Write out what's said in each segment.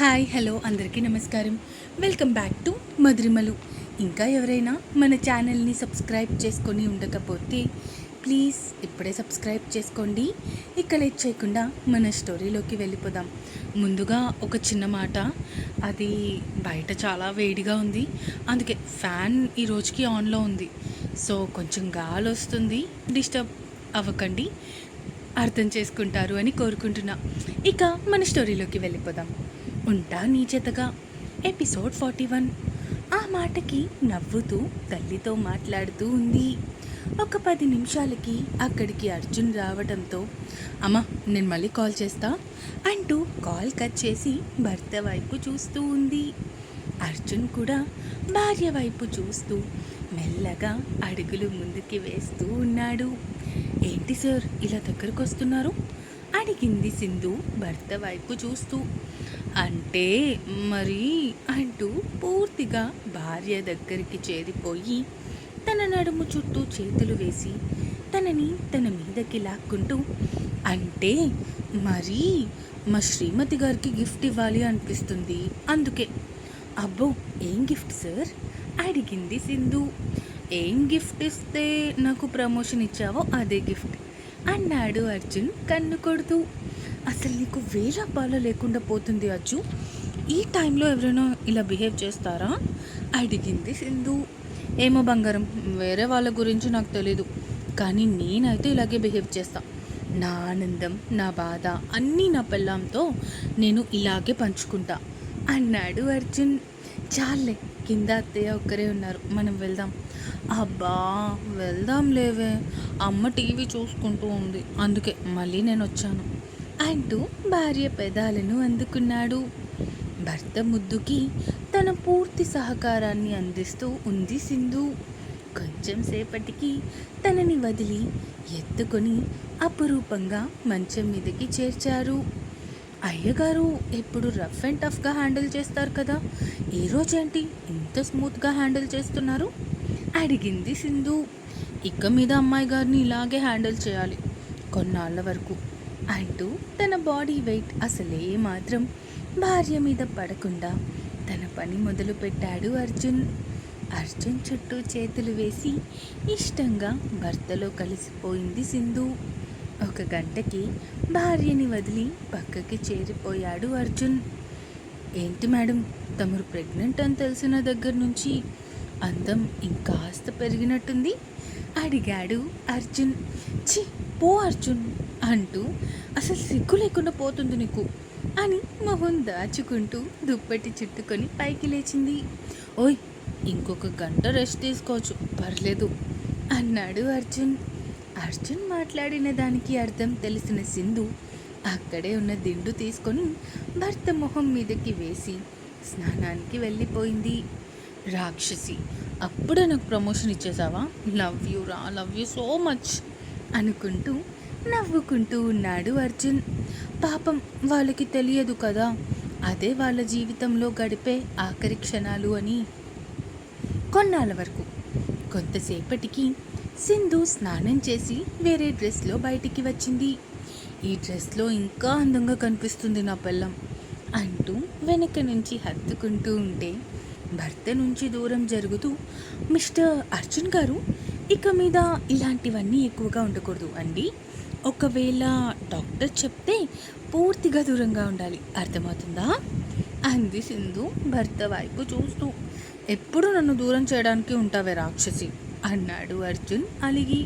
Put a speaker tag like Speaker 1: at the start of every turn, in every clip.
Speaker 1: Hi hello అందరికీ నమస్కారం. Welcome back to Madhurimalu. ఇంకా ఎవరైనా మన ఛానల్ని సబ్స్క్రైబ్ చేసుకొని ఉండకపోతే ప్లీజ్ ఇప్పుడే సబ్స్క్రైబ్ చేసుకోండి. ఇక లేట్ చేయకుండా మన స్టోరీలోకి వెళ్ళిపోదాం. ముందుగా ఒక చిన్న మాట, అది బయట చాలా వేడిగా ఉంది, అందుకే ఫ్యాన్ ఈ రోజుకి ఆన్లో ఉంది. సో కొంచెం గాలి వస్తుంది, డిస్టర్బ్ అవ్వకండి, అర్థం చేసుకుంటారు అని కోరుకుంటున్నా. ఇక మన స్టోరీలోకి వెళ్ళిపోదాం. ఉంటా నీ జతగా ఎపిసోడ్ 41. ఆ మాటకి నవ్వుతూ తల్లితో మాట్లాడుతూ ఉంది. ఒక 10 నిమిషాలకి అక్కడికి అర్జున్ రావడంతో అమ్మ నేను మళ్ళీ కాల్ చేస్తా అంటూ కాల్ కట్ చేసి భర్త వైపు చూస్తూ ఉంది. అర్జున్ కూడా భార్య వైపు చూస్తూ మెల్లగా అడుగులు ముందుకి వేస్తూ ఉన్నాడు. ఏంటి సార్ ఇలా దగ్గరకు వస్తున్నారు అడిగింది సింధు భర్త వైపు చూస్తూ. అంటే మరి అంటూ పూర్తిగా భార్య దగ్గరికి చేరిపోయి తన నడుము చుట్టూ చేతులు వేసి తనని తన మీదకి లాక్కుంటూ, అంటే మరి మా శ్రీమతి గారికి గిఫ్ట్ ఇవ్వాలి అనిపిస్తుంది, అందుకే. అబ్బో ఏం గిఫ్ట్ సార్ అడిగింది సింధు. ఏం గిఫ్ట్ ఇస్తే నాకు ప్రమోషన్ ఇచ్చావో అదే గిఫ్ట్ అన్నాడు అర్జున్ కన్ను కొడుతూ. అసలు నీకు వేళపాల లేకుండా పోతుంది అజ్జు, ఈ టైంలో ఎవరైనా ఇలా బిహేవ్ చేస్తారా అడిగింది సింధు. ఏమో బంగారం, వేరే వాళ్ళ గురించి నాకు తెలీదు, కానీ నేనైతే ఇలాగే బిహేవ్ చేస్తా. నా ఆనందం, నా బాధ అన్నీ నా పెళ్ళాంతో నేను ఇలాగే పంచుకుంటా అన్నాడు అర్జున్. చాలే, కింద అత్తయ్య ఒక్కరే ఉన్నారు, మనం వెళ్దాం. అబ్బా వెళ్దాం లేవే, అమ్మ టీవీ చూసుకుంటూ ఉంది, అందుకే మళ్ళీ నేను వచ్చాను అంటూ భార్య పెదాలను అందుకున్నాడు. భర్త ముద్దుకి తన పూర్తి సహకారాన్ని అందిస్తూ ఉంది సింధు. కొంచెం సేపటికి తనని వదిలి ఎత్తుకొని అపురూపంగా మంచం మీదకి చేర్చారు. అయ్యగారు ఎప్పుడు రఫ్ అండ్ టఫ్గా హ్యాండిల్ చేస్తారు కదా, ఈ రోజేంటి ఇంత స్మూత్గా హ్యాండిల్ చేస్తున్నారు అడిగింది సింధు. ఇక మీద అమ్మాయి గారిని ఇలాగే హ్యాండిల్ చేయాలి కొన్నాళ్ళ వరకు అంటూ తన బాడీ వెయిట్ అసలే మాత్రం భార్య మీద పడకుండా తన పని మొదలు పెట్టాడు అర్జున్. అర్జున్ చుట్టూ చేతులు వేసి ఇష్టంగా భర్తలో కలిసిపోయింది సింధు. 1 గంటకి భార్యని వదిలి పక్కకి చేరిపోయాడు అర్జున్. ఏంటి మేడం, తమరు ప్రెగ్నెంట్ అని తెలిసిన దగ్గర నుంచి అందం ఇంకాస్త పెరిగినట్టుంది అడిగాడు అర్జున్. చి పో అర్జున్ అంటూ, అసలు సిగ్గు లేకుండా పోతుంది నీకు అని మొహం దాచుకుంటూ దుప్పటి చుట్టుకొని పైకి లేచింది. ఓయ్ ఇంకొక గంట రెస్ట్ తీసుకోవచ్చు, పర్లేదు అన్నాడు అర్జున్. అర్జున్ మాట్లాడిన దానికి అర్థం తెలిసిన సింధు అక్కడే ఉన్న దిండు తీసుకొని భర్త మొహం మీదకి వేసి స్నానానికి వెళ్ళిపోయింది. రాక్షసి, అప్పుడే నాకు ప్రమోషన్ ఇచ్చేసావా, లవ్ యూ రా, లవ్ యూ సో మచ్ అనుకుంటూ నవ్వుకుంటూ ఉన్నాడు అర్జున్. పాపం వాళ్ళకి తెలియదు కదా, అదే వాళ్ళ జీవితంలో గడిపే ఆఖరి క్షణాలు అని. కొన్నాళ్ళ వరకు కొంతసేపటికి సింధు స్నానం చేసి వేరే డ్రెస్లో బయటికి వచ్చింది. ఈ డ్రెస్లో ఇంకా అందంగా కనిపిస్తుంది నా పెళ్ళం అంటూ వెనక నుంచి హత్తుకుంటూ ఉంటే భర్త నుంచి దూరం జరుగుతూ, మిస్టర్ అర్జున్ గారు, ఇక మీద ఇలాంటివన్నీ ఎక్కువగా ఉండకూడదు అండి, ఒకవేళ డాక్టర్ చెప్తే పూర్తిగా దూరంగా ఉండాలి, అర్థమవుతుందా అంది సింధు భర్త వైపు చూస్తూ. ఎప్పుడు నన్ను దూరం చేయడానికి ఉంటావే రాక్షసి అన్నాడు అర్జున్ అలిగి.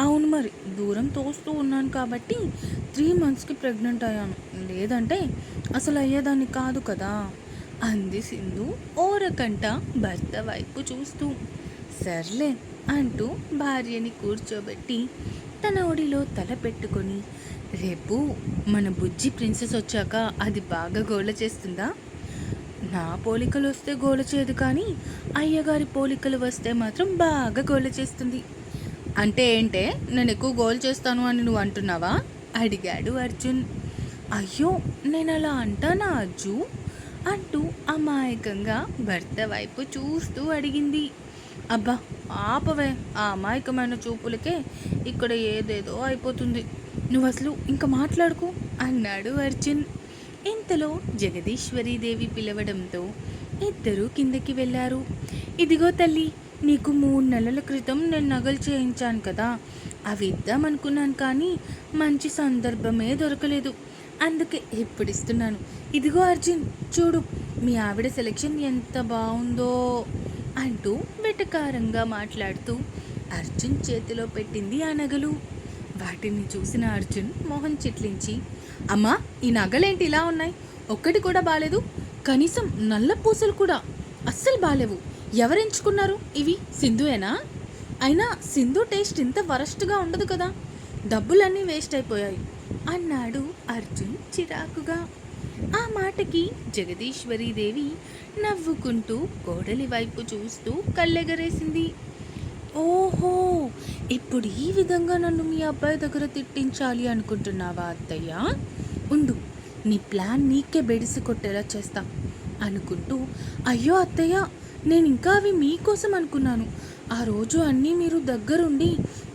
Speaker 1: అవును మరి, దూరం తోస్తూ ఉన్నాను కాబట్టి 3 మంత్స్కి ప్రెగ్నెంట్ అయ్యాను, లేదంటే అసలు అయ్యేదాన్ని కాదు కదా అంది సింధు ఓరకంట భర్త వైపు చూస్తూ. సర్లే అంటూ భార్యని కూర్చోబెట్టి తన ఒడిలో తల పెట్టుకొని, రేపు మన బుజ్జి ప్రిన్సెస్ వచ్చాక అది బాగా గోల చేస్తుందా, నా పోలికలు వస్తే గోల చేయదు, కానీ అయ్యగారి పోలికలు వస్తే మాత్రం బాగా గోల చేస్తుంది. అంటే ఏంటే, నేను ఎక్కువ గోల్ చేస్తాను అని నువ్వు అంటున్నావా అడిగాడు అర్జున్. అయ్యో నేను అలా అంటానా అజ్జు అంటూ అమాయకంగా భర్త వైపు చూస్తూ అడిగింది. అబ్బా ఆపవే, ఆ అమాయకమైన చూపులకే ఇక్కడ ఏదేదో అయిపోతుంది, నువ్వు అసలు ఇంకా మాట్లాడుకో అన్నాడు అర్జున్. ఇంతలో జగదీశ్వరీదేవి పిలవడంతో ఇద్దరూ కిందకి వెళ్ళారు. ఇదిగో తల్లి, నీకు 3 నెలల క్రితం నేను నగలు చేయించాను కదా, అవి ఇద్దామనుకున్నాను కానీ మంచి సందర్భమే దొరకలేదు, అందుకే ఇప్పుడు ఇస్తున్నాను. ఇదిగో అర్జున్, చూడు మీ ఆవిడ సెలెక్షన్ ఎంత బాగుందో అంటూ వెటకారంగా మాట్లాడుతూ అర్జున్ చేతిలో పెట్టింది ఆ నగలు. వాటిని చూసిన అర్జున్ మొహం చిట్లించి, అమ్మా ఈ నగలేంటి ఇలా ఉన్నాయి, ఒక్కటి కూడా బాలేదు, కనీసం నల్ల పూసలు కూడా అస్సలు బాలేవు, ఎవరెంచుకున్నారు ఇవి, సింధుయేనా? అయినా సింధు టేస్ట్ ఇంత వరస్ట్గా ఉండదు కదా, డబ్బులన్నీ వేస్ట్ అయిపోయాయి అన్నాడు అర్జున్ చిరాకుగా. ఆ మాటకి జగదీశ్వరీదేవి నవ్వుకుంటూ కోడలి వైపు చూస్తూ కళ్ళెగరేసింది. ఓహో, ఇప్పుడు ఈ విధంగా నన్ను మీ అబ్బాయి దగ్గర తిట్టించాలి అనుకుంటున్నావా అత్తయ్య? ఉండు, నీ ప్లాన్ నీకే బెడిసి కొట్టేలా చేస్తా అనుకుంటూ, అయ్యో అత్తయ్య, నేను ఇంకా అవి మీకోసం అనుకున్నాను. ఆ రోజు అన్నీ మీరు దగ్గరుండి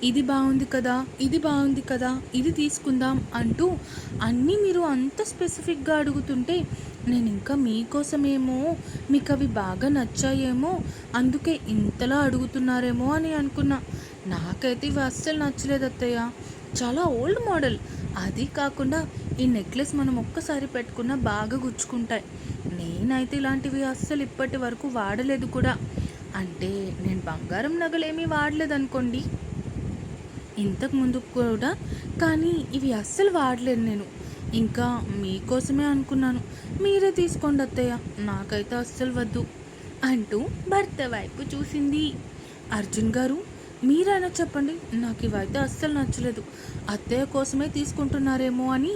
Speaker 1: ఇది బాగుంది కదా, ఇది బాగుంది కదా, ఇది తీసుకుందాం అంటూ అన్నీ మీరు అంత స్పెసిఫిక్గా అడుగుతుంటే నేను ఇంకా మీకోసమేమో, మీకు అవి బాగా నచ్చాయేమో, అందుకే ఇంతలా అడుగుతున్నారేమో అని అనుకున్నా. నాకైతే ఇవి అస్సలు నచ్చలేదు అత్తయ్య, చాలా ఓల్డ్ మోడల్. అది కాకుండా ఈ నెక్లెస్ మనం ఒక్కసారి పెట్టుకున్నా బాగా గుచ్చుకుంటాయి. నేనైతే ఇలాంటివి అస్సలు ఇప్పటి వరకు వాడలేదు కూడా. అంటే నేను బంగారం నగలేమీ వాడలేదు అనుకోండి ఇంతకుముందు కూడా, కానీ ఇవి అస్సలు వాడలేను నేను. ఇంకా మీకోసమే అనుకున్నాను, మీరే తీసుకోండి అత్తయ్య, నాకైతే అస్సలు వద్దు అంటూ భర్త వైపు చూసింది. అర్జున్ గారు, మీరైనా చెప్పండి, నాకు ఇవైతే అస్సలు నచ్చలేదు, అత్తయ్య కోసమే తీసుకుంటున్నారేమో అని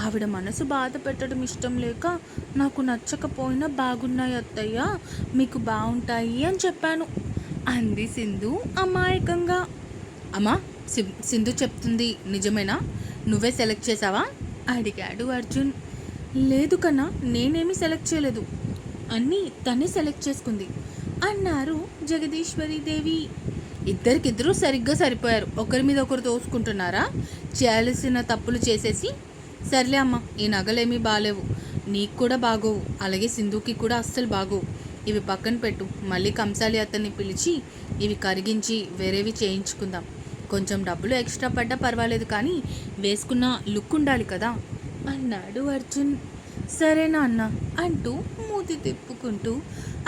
Speaker 1: ఆవిడ మనసు బాధ పెట్టడం ఇష్టం లేక నాకు నచ్చకపోయినా బాగున్నాయి అత్తయ్య, మీకు బాగుంటాయి అని చెప్పాను అంది సింధు అమాయకంగా. అమ్మా, సింధు చెప్తుంది నిజమేనా, నువ్వే సెలెక్ట్ చేసావా అడిగాడు అర్జున్. లేదు కన్నా, నేనేమీ సెలెక్ట్ చేయలేదు, అన్నీ తనే సెలెక్ట్ చేసుకుంది అన్నారు జగదీశ్వరీదేవి. ఇద్దరికిద్దరూ సరిగ్గా సరిపోయారు, ఒకరి మీద ఒకరు తోసుకుంటున్నారా, చేయాల్సిన తప్పులు చేసేసి. సర్లే అమ్మ, ఈ నగలేమీ బాలేవు, నీకు కూడా బాగోవు, అలాగే సింధుకి కూడా అస్సలు బాగోవు, ఇవి పక్కన పెట్టు, మళ్ళీ కంసాలి అతన్ని పిలిచి ఇవి కరిగించి వేరేవి చేయించుకుందాం, కొంచెం డబ్బులు ఎక్స్ట్రా పడ్డా పర్వాలేదు కానీ వేసుకున్న లుక్ ఉండాలి కదా అన్నాడు అర్జున్. సరేనా అన్న అంటూ మూతి తిప్పుకుంటూ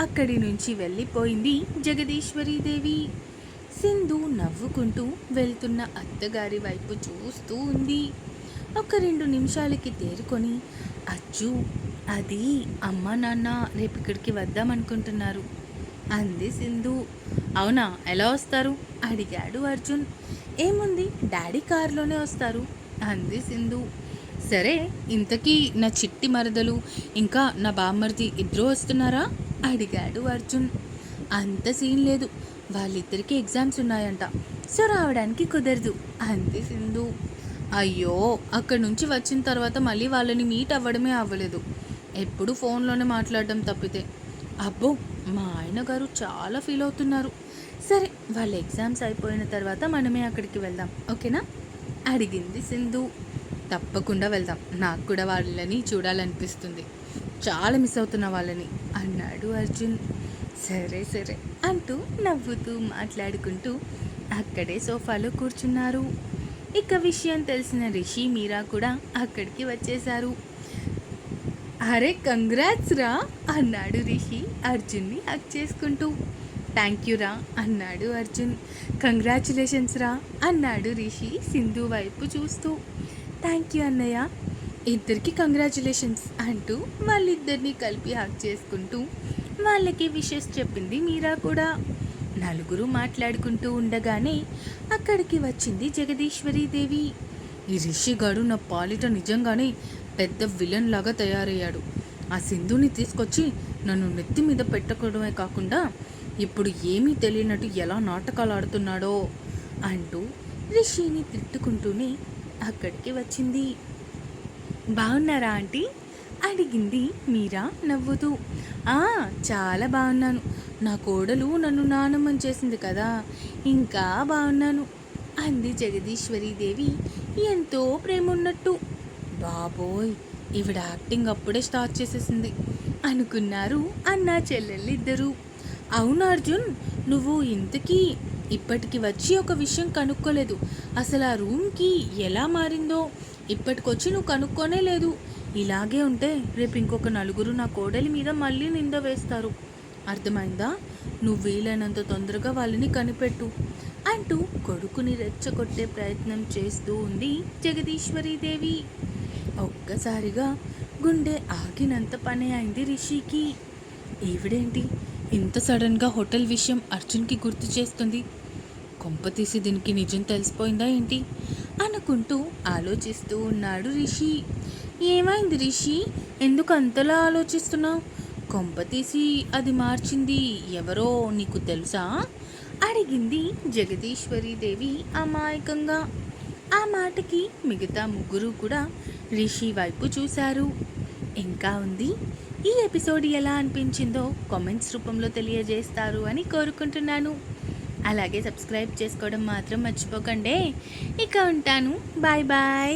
Speaker 1: అక్కడి నుంచి వెళ్ళిపోయింది జగదీశ్వరీదేవి. సింధు నవ్వుకుంటూ వెళ్తున్న అత్తగారి వైపు చూస్తూ ఉంది. ఒక 2 నిమిషాలకి తేరుకొని, అచ్చు, అది అమ్మ నాన్న రేపు ఇక్కడికి వద్దామనుకుంటున్నారు అంది సింధు. అవునా, ఎలా వస్తారు అడిగాడు అర్జున్. ఏముంది, డాడీ కారులోనే వస్తారు అంది సింధు. సరే, ఇంతకీ నా చిట్టి మరదలు ఇంకా నా బామ్మర్ది ఇద్దరూ వస్తున్నారా అడిగాడు అర్జున్. అంత సీన్ లేదు, వాళ్ళిద్దరికీ ఎగ్జామ్స్ ఉన్నాయంట, సో రావడానికి కుదరదు అంది సింధు. అయ్యో, అక్కడి నుంచి వచ్చిన తర్వాత మళ్ళీ వాళ్ళని మీట్ అవ్వడమే అవ్వలేదు, ఎప్పుడు ఫోన్లోనే మాట్లాడడం తప్పితే. అబ్బో, మా ఆయన గారు చాలా ఫీల్ అవుతున్నారు. సరే, వాళ్ళ ఎగ్జామ్స్ అయిపోయిన తర్వాత మనమే అక్కడికి వెళ్దాం, ఓకేనా అడిగింది సింధు. తప్పకుండా వెళ్దాం, నాకు కూడా వాళ్ళని చూడాలనిపిస్తుంది, చాలా మిస్ అవుతున్నా వాళ్ళని అన్నాడు అర్జున్. సరే సరే అంటూ నవ్వుతూ మాట్లాడుకుంటూ అక్కడే సోఫాలో కూర్చున్నారు. ఇక విషయం తెలిసిన రిషి, మీరా కూడా అక్కడికి వచ్చేశారు. అరే కంగ్రాట్స్ రా అన్నాడు రిషి అర్జున్ని హక్ చేసుకుంటూ. థ్యాంక్ యూ రా అన్నాడు అర్జున్. కంగ్రాచులేషన్స్ రా అన్నాడు రిషి సింధు వైపు చూస్తూ. థ్యాంక్ యూ అన్నయ్య, ఇద్దరికి కంగ్రాచులేషన్స్ అంటూ వాళ్ళిద్దరినీ కలిపి హక్ చేసుకుంటూ వాళ్ళకి విషెస్ చెప్పింది మీరా కూడా. నలుగురు మాట్లాడుకుంటూ ఉండగానే అక్కడికి వచ్చింది జగదీశ్వరీదేవి. ఈ రిషిగాడు నా పాలిట నిజంగానే పెద్ద విలన్ లాగా తయారయ్యాడు. ఆ సింధుని తీసుకొచ్చి నన్ను నెత్తి మీద పెట్టకూడమే కాకుండా ఇప్పుడు ఏమీ తెలియనట్టు ఎలా నాటకాలు ఆడుతున్నాడో అంటూ రిషిని తిట్టుకుంటూనే అక్కడికి వచ్చింది. బాగున్నారా ఆంటీ అడిగింది మీరా నవ్వుతూ. చాలా బాగున్నాను, నా కోడలు నన్ను నానమ్మని చేసింది కదా, ఇంకా బాగున్నాను అంది జగదీశ్వరీదేవి ఎంతో ప్రేమ ఉన్నట్టు. బాబోయ్, ఈవిడ యాక్టింగ్ అప్పుడే స్టార్ట్ చేసేసింది అనుకున్నారు అన్నా చెల్లెళ్ళిద్దరూ. అవును అర్జున్, నువ్వు ఇంతకీ ఇప్పటికి వచ్చి ఒక విషయం కనుక్కోలేదు. అసలు ఆ రూమ్కి ఎలా మారిందో ఇప్పటికొచ్చి నువ్వు కనుక్కోనే లేదు. ఇలాగే ఉంటే రేపు ఇంకొక నలుగురు నా కోడలి మీద మళ్ళీ నింద వేస్తారు. అర్థమైందా? నువ్వు వీలైనంత తొందరగా వాళ్ళని కనిపెట్టు అంటూ కొడుకుని రెచ్చగొట్టే ప్రయత్నం చేస్తూ ఉంది జగదీశ్వరీదేవి. ఒక్కసారిగా గుండె ఆగినంత పని అయింది రిషికి. ఈవిడేంటి ఇంత సడన్గా హోటల్ విషయం అర్జున్కి గుర్తు చేస్తుంది? కొంపతీసి దీనికి నిజం తెలిసిపోయిందా ఏంటి అనుకుంటూ ఆలోచిస్తూ ఉన్నాడు రిషి. ఏమైంది రిషి, ఎందుకు అంతలా ఆలోచిస్తున్నావు? కొంపతీసి అది మార్చింది ఎవరో నీకు తెలుసా అడిగింది జగదీశ్వరీదేవి అమాయకంగా. ఆ మాటకి మిగతా ముగ్గురు కూడా రిషి వైపు చూశారు. ఇంకా ఉంది. ఈ ఎపిసోడ్ ఎలా అనిపించిందో కామెంట్స్ రూపంలో తెలియజేస్తారు అని కోరుకుంటున్నాను. అలాగే సబ్స్క్రైబ్ చేసుకోవడం మాత్రం మర్చిపోకండి. ఇక ఉంటాను. Bye bye.